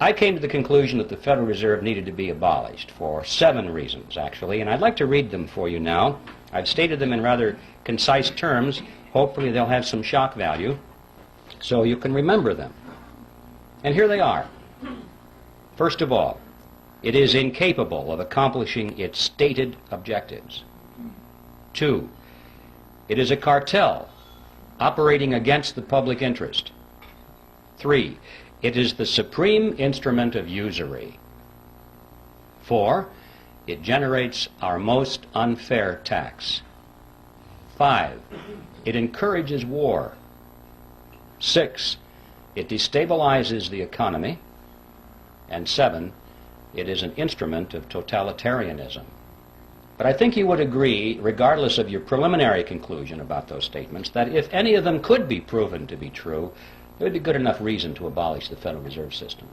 I came to the conclusion that the Federal Reserve needed to be abolished for 7 reasons, actually, and I'd like to read them for you now. I've stated them in rather concise terms. Hopefully they'll have some shock value so you can remember them. And here they are. First of all, it is incapable of accomplishing its stated objectives. 2, it is a cartel operating against the public interest. 3, it is the supreme instrument of usury. 4, it generates our most unfair tax. 5, it encourages war. 6, it destabilizes the economy. And 7, it is an instrument of totalitarianism. But I think you would agree, regardless of your preliminary conclusion about those statements, that if any of them could be proven to be true, there would be good enough reason to abolish the Federal Reserve System.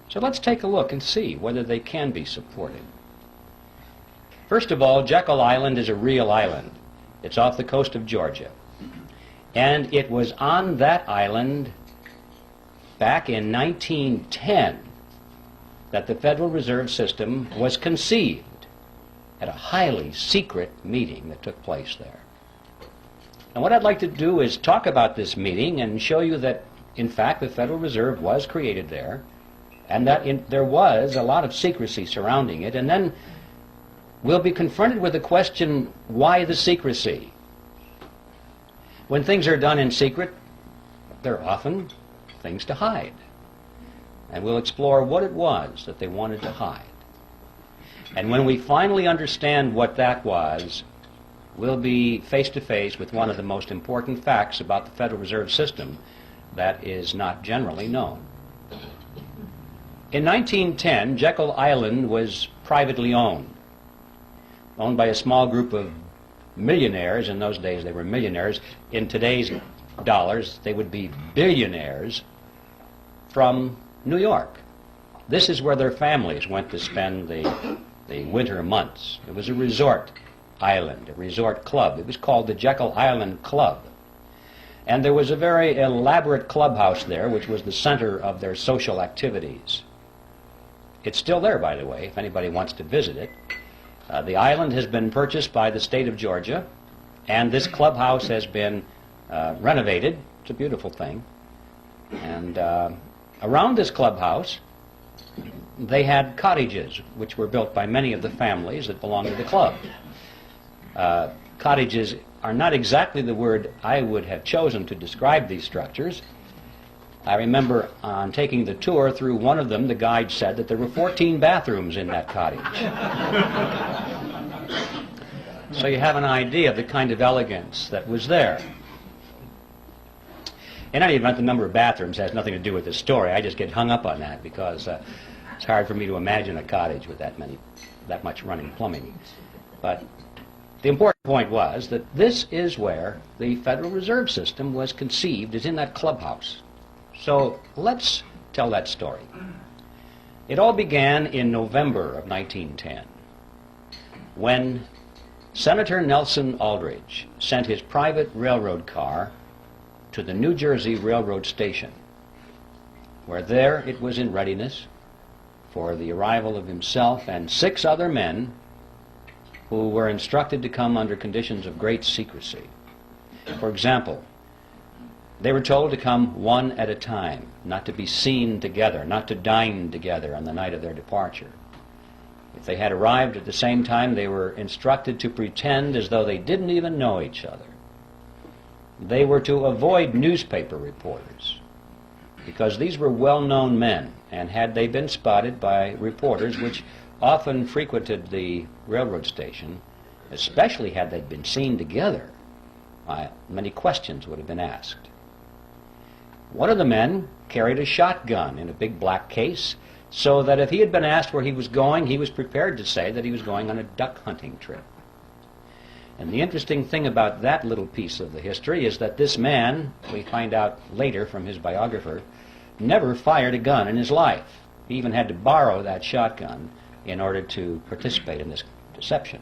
So let's take a look and see whether they can be supported. First of all, Jekyll Island is a real island. It's off the coast of Georgia. And it was on that island back in 1910 that the Federal Reserve System was conceived at a highly secret meeting that took place there. And what I'd like to do is talk about this meeting and show you that, in fact, the Federal Reserve was created there, and that there was a lot of secrecy surrounding it, and then we'll be confronted with the question, why the secrecy? When things are done in secret, there are often things to hide. And we'll explore what it was that they wanted to hide. And when we finally understand what that was, we'll be face to face with one of the most important facts about the Federal Reserve System that is not generally known. In 1910, Jekyll Island was privately owned by a small group of millionaires. In those days they were millionaires. In today's dollars they would be billionaires from New York. This is where their families went to spend the winter months. It was a resort island, a resort club. It was called the Jekyll Island Club. And there was a very elaborate clubhouse there, which was the center of their social activities. It's still there, by the way, if anybody wants to visit it. The island has been purchased by the state of Georgia, and this clubhouse has been renovated. It's a beautiful thing. And around this clubhouse, they had cottages, which were built by many of the families that belonged to the club. Cottages are not exactly the word I would have chosen to describe these structures. I remember on taking the tour through one of them, the guide said that there were 14 bathrooms in that cottage. So you have an idea of the kind of elegance that was there. In any event, the number of bathrooms has nothing to do with this story. I just get hung up on that because it's hard for me to imagine a cottage with that much running plumbing. But the important point was that this is where the Federal Reserve System was conceived, is in that clubhouse. So let's tell that story. It all began in November of 1910 when Senator Nelson Aldrich sent his private railroad car to the New Jersey Railroad Station, where there it was in readiness for the arrival of himself and 6 other men who were instructed to come under conditions of great secrecy. For example, they were told to come one at a time, not to be seen together, not to dine together on the night of their departure. If they had arrived at the same time, they were instructed to pretend as though they didn't even know each other. They were to avoid newspaper reporters, because these were well-known men, and had they been spotted by reporters, which often frequented the railroad station, especially had they been seen together, many questions would have been asked. One of the men carried a shotgun in a big black case, so that if he had been asked where he was going, he was prepared to say that he was going on a duck hunting trip. And the interesting thing about that little piece of the history is that this man, we find out later from his biographer, never fired a gun in his life. He even had to borrow that shotgun in order to participate in this deception.